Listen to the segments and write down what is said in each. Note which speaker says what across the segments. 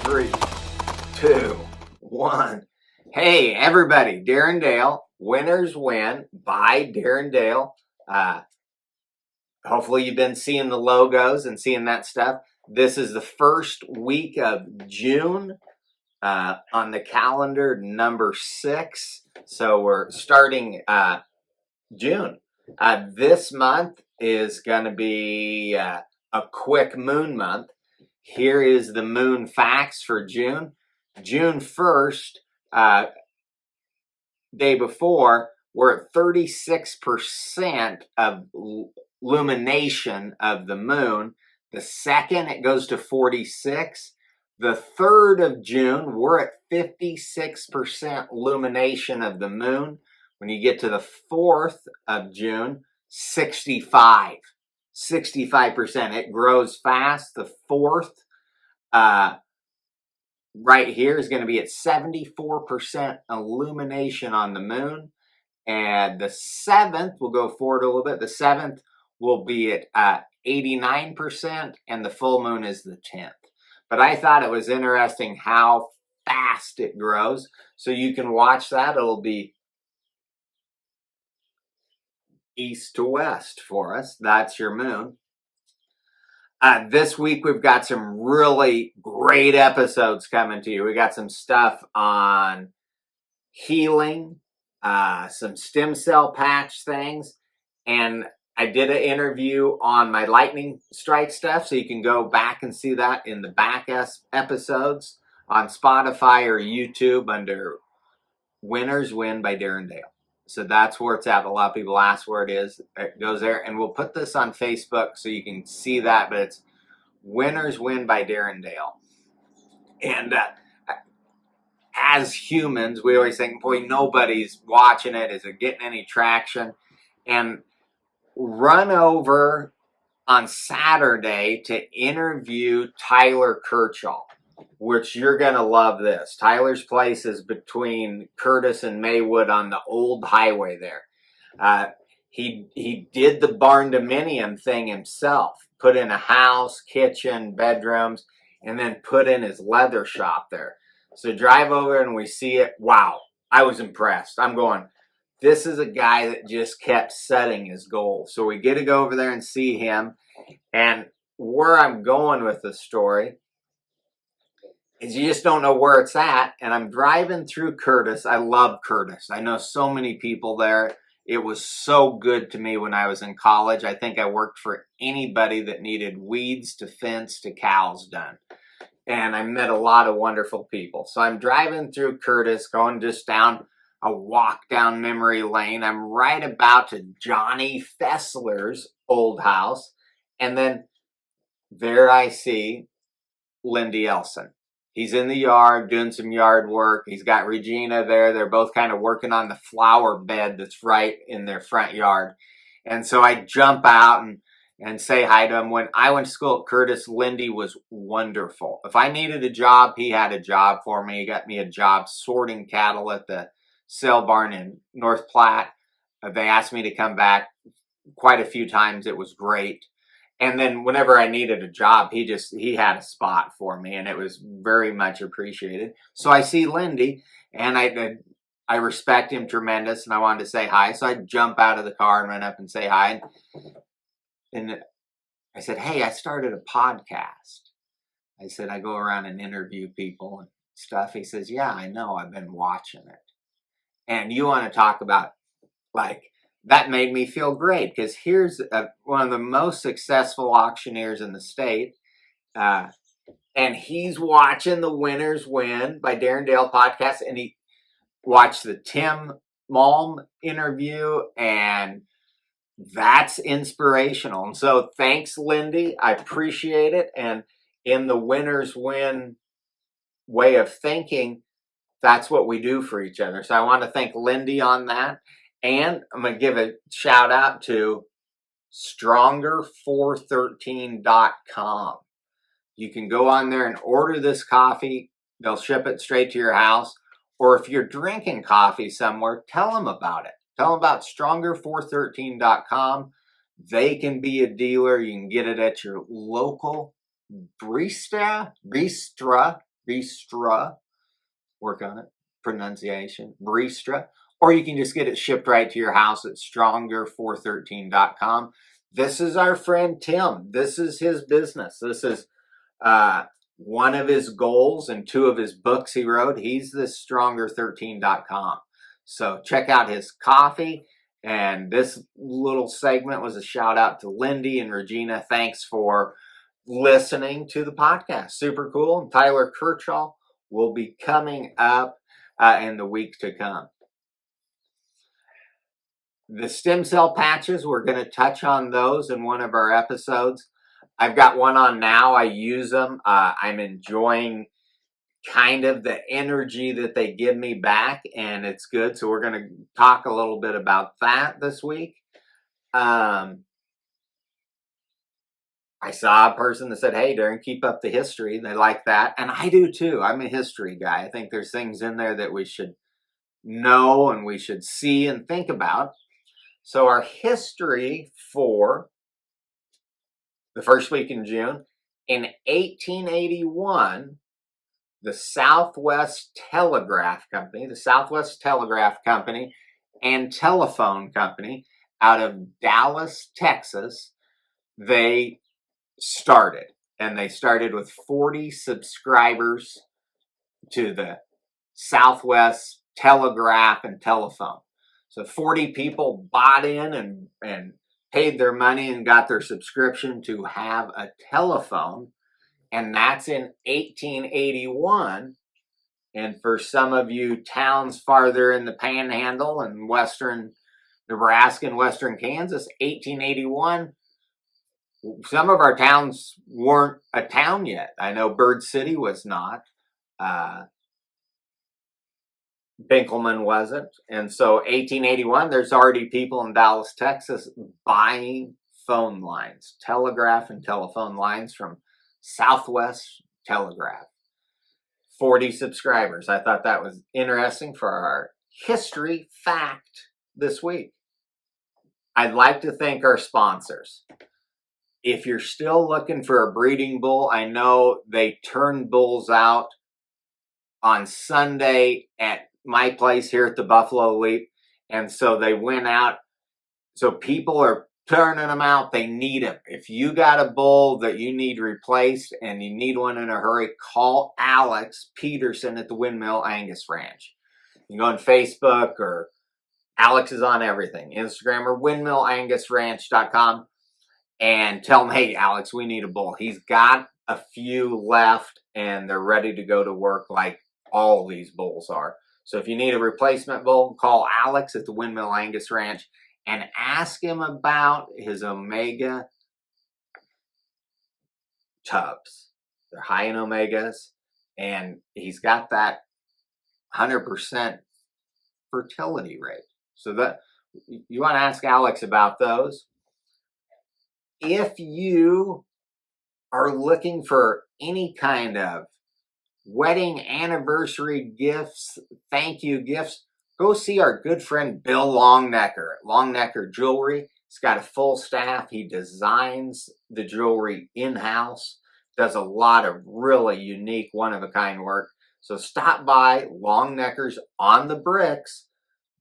Speaker 1: 3, 2, 1. Hey, everybody, Darren Dale, Winners Win by Darren Dale. Hopefully you've been seeing the logos and seeing that stuff. This is the first week of June on the calendar, number 6. So we're starting June. This month is going to be a quick moon month. Here is the moon facts for June. June 1st, day before, we're at 36% of illumination of the moon. The 2nd, it goes to 46. The 3rd of June, we're at 56% illumination of the moon. When you get to the 4th of June, 65%. It grows fast. The 4th, right here, is going to be at 74% illumination on the moon. And the 7th, we'll go forward a little bit. The 7th will be at 89%, and the full moon is the 10th. But I thought it was interesting how fast it grows. So you can watch that. It'll be east to west for us. That's your moon. This week, we've got some really great episodes coming to you. We got some stuff on healing, some stem cell patch things, and I did an interview on my lightning strike stuff, so you can go back and see that in the back episodes on Spotify or YouTube under Winners Win by Darren Dale. So that's where it's at. A lot of people ask where it is. It goes there, and we'll put this on Facebook so you can see that, but it's Winners Win by Darren Dale. And as humans, we always think, boy, nobody's watching it. Is it getting any traction? And run over on Saturday to interview Tyler Kirchhoff, which you're going to love this. Tyler's place is between Curtis and Maywood on the old highway there. He did the barn dominium thing himself, put in a house, kitchen, bedrooms, and then put in his leather shop there. So drive over and we see it. Wow, I was impressed. I'm going, this is a guy that just kept setting his goals. So we get to go over there and see him. And where I'm going with the story is you just don't know where it's at. And I'm driving through Curtis. I love Curtis. I know so many people there. It was so good to me when I was in college. I think I worked for anybody that needed weeds to fence to cows done. And I met a lot of wonderful people. So I'm driving through Curtis, going just down a walk down memory lane. I'm right about to Johnny Fessler's old house. And then there I see Lindy Elson. He's in the yard doing some yard work. He's got Regina there. They're both kind of working on the flower bed that's right in their front yard. And so I jump out and say hi to him. When I went to school at Curtis, Lindy was wonderful. If I needed a job, he had a job for me. He got me a job sorting cattle at the sale barn in North Platte. They asked me to come back quite a few times. It was great. And then whenever I needed a job, he had a spot for me, and it was very much appreciated. So I see Lindy, and I respect him tremendous, and I wanted to say hi. So I jump out of the car and run up and say hi. And I said, hey, I started a podcast. I said, I go around and interview people and stuff. He says, yeah, I know. I've been watching it. And you want to talk about, like, that made me feel great, because here's one of the most successful auctioneers in the state. And he's watching the Winners Win by Darren Dale podcast. And he watched the Tim Malm interview, and that's inspirational. And so thanks, Lindy. I appreciate it. And in the Winners Win way of thinking, that's what we do for each other. So I want to thank Lindy on that. And I'm going to give a shout out to Stronger413.com. You can go on there and order this coffee. They'll ship it straight to your house. Or if you're drinking coffee somewhere, tell them about it. Tell them about Stronger413.com. They can be a dealer. You can get it at your local bistro Work on it. Pronunciation. Bristra. Or you can just get it shipped right to your house at stronger413.com. This is our friend Tim. This is his business. This is one of his goals and two of his books he wrote. He's the stronger13.com. So check out his coffee. And this little segment was a shout out to Lindy and Regina. Thanks for listening to the podcast. Super cool. And Tyler Kirchhoff will be coming up in the week to come. The stem cell patches, we're going to touch on those in one of our episodes. I've got one on now. I use them. I'm enjoying kind of the energy that they give me back, and it's good. So we're going to talk a little bit about that this week. I saw a person that said, hey, Darren, keep up the history. They like that. And I do too. I'm a history guy. I think there's things in there that we should know and we should see and think about. So our history for the first week in June, in 1881, the Southwest Telegraph Company and Telephone Company out of Dallas, Texas, they started. And they started with 40 subscribers to the Southwest Telegraph and Telephone. So 40 people bought in and paid their money and got their subscription to have a telephone. And that's in 1881. And for some of you towns farther in the Panhandle and western Nebraska and western Kansas, 1881, some of our towns weren't a town yet. I know Bird City was not. Binkelman wasn't. And so 1881, there's already people in Dallas, Texas buying phone lines, telegraph and telephone lines from Southwest Telegraph. 40 subscribers. I thought that was interesting for our history fact this week. I'd like to thank our sponsors. If you're still looking for a breeding bull, I know they turn bulls out on Sunday at my place here at the Buffalo Leap. And so they went out. So people are turning them out. They need them. If you got a bull that you need replaced and you need one in a hurry, call Alex Peterson at the Windmill Angus Ranch. You can go on Facebook, or Alex is on everything, Instagram or windmillangusranch.com, and tell him, hey, Alex, we need a bull. He's got a few left and they're ready to go to work like all these bulls are. So if you need a replacement bull, call Alex at the Windmill Angus Ranch and ask him about his Omega tubs. They're high in omegas, and he's got that 100% fertility rate. So that you want to ask Alex about those. If you are looking for any kind of wedding, anniversary gifts, thank you gifts, go see our good friend Bill Longnecker at Longnecker Jewelry. He's got a full staff. He designs the jewelry in-house, does a lot of really unique, one-of-a-kind work. So stop by Longnecker's on the Bricks,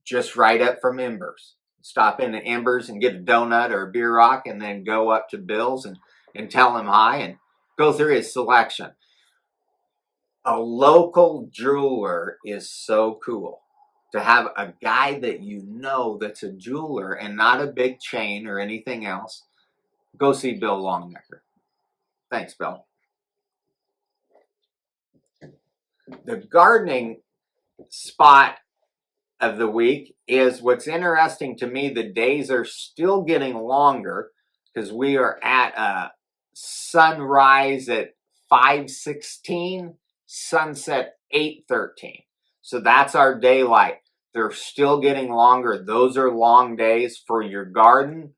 Speaker 1: just right up from Embers. Stop in at Embers and get a donut or a beer rock, and then go up to Bill's and tell him hi and go through his selection. A local jeweler is so cool. To have a guy that you know that's a jeweler and not a big chain or anything else, go see Bill Longnecker. Thanks, Bill. The gardening spot of the week is what's interesting to me. The days are still getting longer because we are at a sunrise at 5:16, sunset 8:13. So that's our daylight. They're still getting longer. Those are long days for your garden.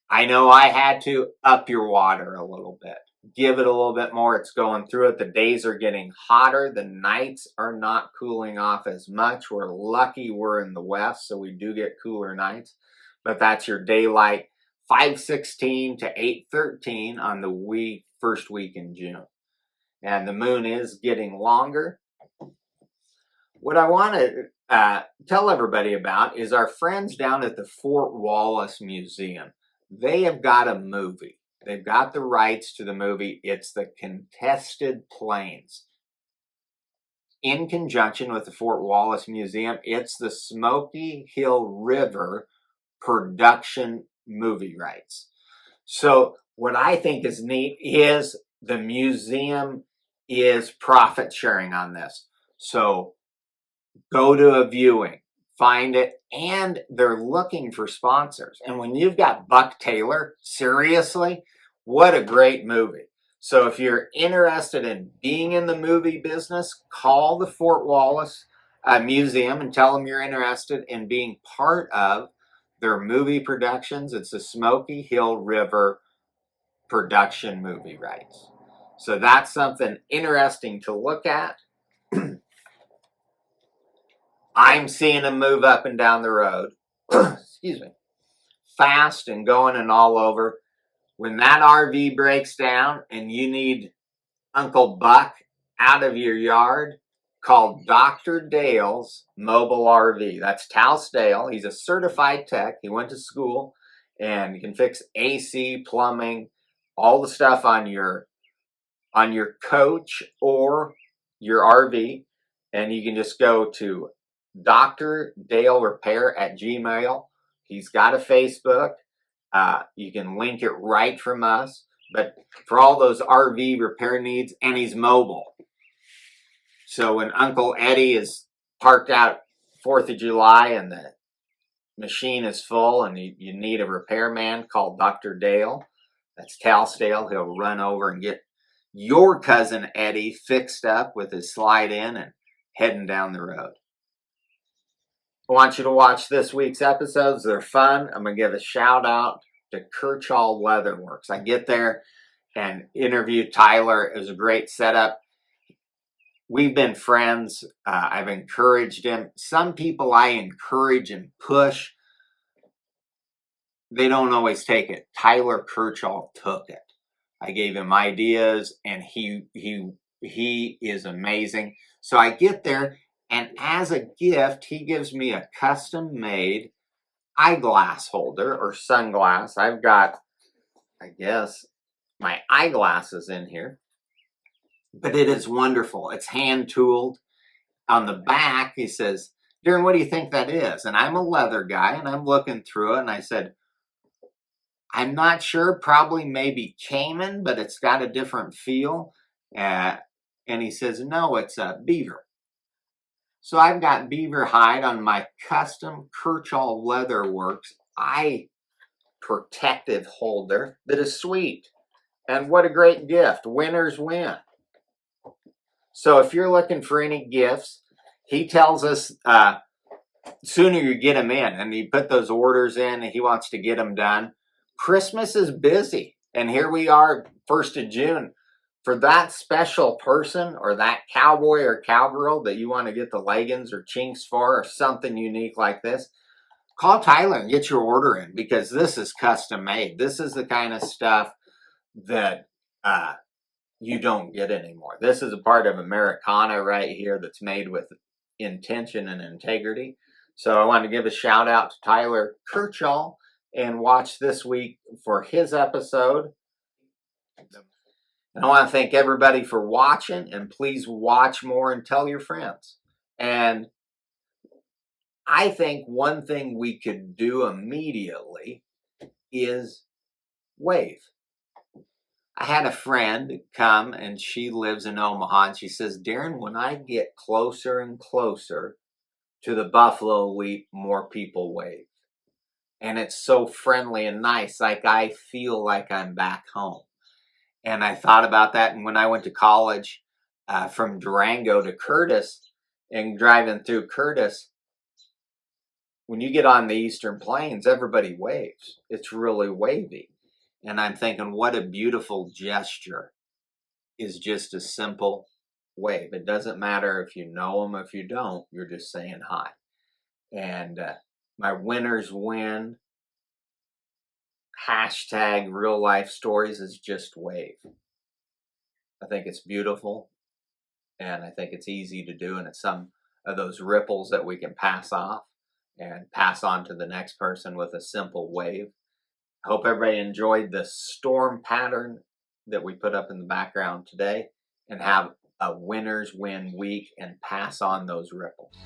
Speaker 1: I know I had to up your water a little bit. Give it a little bit more. It's going through it. The days are getting hotter. The nights are not cooling off as much. We're lucky we're in the west, so we do get cooler nights. But that's your daylight, 5:16 to 8:13 on the first week in June. and the moon is getting longer. What I want to tell everybody about is our friends down at the Fort Wallace Museum. They have got a movie. They've got the rights to the movie. It's the Contested Plains. In conjunction with the Fort Wallace Museum, it's the Smoky Hill River production movie rights. So what I think is neat is the museum is profit sharing on this. So go to a viewing, find it, and they're looking for sponsors. And when you've got Buck Taylor, seriously, what a great movie. So if you're interested in being in the movie business, call the Fort Wallace Museum and tell them you're interested in being part of their movie productions. It's the Smoky Hill River production movie rights. So that's something interesting to look at. I'm seeing them move up and down the road. Excuse me. Fast and going and all over. When that RV breaks down and you need Uncle Buck out of your yard, call Dr. Dale's Mobile RV. That's Taos Dale. He's a certified tech. He went to school and he can fix AC, plumbing, all the stuff on your coach or your RV. And you can just go to Dr. Dale Repair at Gmail. He's got a Facebook. You can link it right from us. But for all those RV repair needs, and he's mobile. So when Uncle Eddie is parked out 4th of July and the machine is full and you need a repairman, call Dr. Dale. That's Taos Dale. He'll run over and get your cousin Eddie fixed up with his slide in and heading down the road. I want you to watch this week's episodes. They're fun. I'm going to give a shout out to Kirchall Leatherworks. I get there and interview Tyler. It was a great setup. We've been friends. I've encouraged him. Some people I encourage and push, they don't always take it. Tyler Kirchall took it. I gave him ideas, and he is amazing. So I get there, and as a gift, he gives me a custom-made eyeglass holder or sunglass. I've got, I guess, my eyeglasses in here, but it is wonderful. It's hand-tooled. On the back, he says, Darren, what do you think that is? And I'm a leather guy, and I'm looking through it, and I said, I'm not sure, probably maybe Cayman, but it's got a different feel. And he says, no, it's a beaver. So I've got beaver hide on my custom Kirchall Leatherworks eye protective holder that is sweet. And what a great gift. Winners win. So if you're looking for any gifts, he tells us sooner you get them in, and you put those orders in, and he wants to get them done. Christmas is busy, and here we are, 1st of June. For that special person or that cowboy or cowgirl that you want to get the leggings or chinks for or something unique like this, call Tyler and get your order in, because this is custom made. This is the kind of stuff that you don't get anymore. This is a part of Americana right here that's made with intention and integrity. So I want to give a shout out to Tyler Kirchall and watch this week for his episode. And I want to thank everybody for watching, and please watch more and tell your friends. And I think one thing we could do immediately is wave. I had a friend come, and she lives in Omaha, and she says, Darren, when I get closer and closer to the Buffalo Leap, more people wave. And it's so friendly and nice, like I feel like I'm back home. And I thought about that, and when I went to college from Durango to Curtis, and driving through Curtis, when you get on the Eastern Plains, everybody waves. It's really wavy. And I'm thinking, what a beautiful gesture is just a simple wave. It doesn't matter if you know them, if you don't, you're just saying hi. And my winners win hashtag real life stories is just wave. I think it's beautiful, and I think it's easy to do, and it's some of those ripples that we can pass off and pass on to the next person with a simple wave. I hope everybody enjoyed the storm pattern that we put up in the background today, and have a winner's win week and pass on those ripples.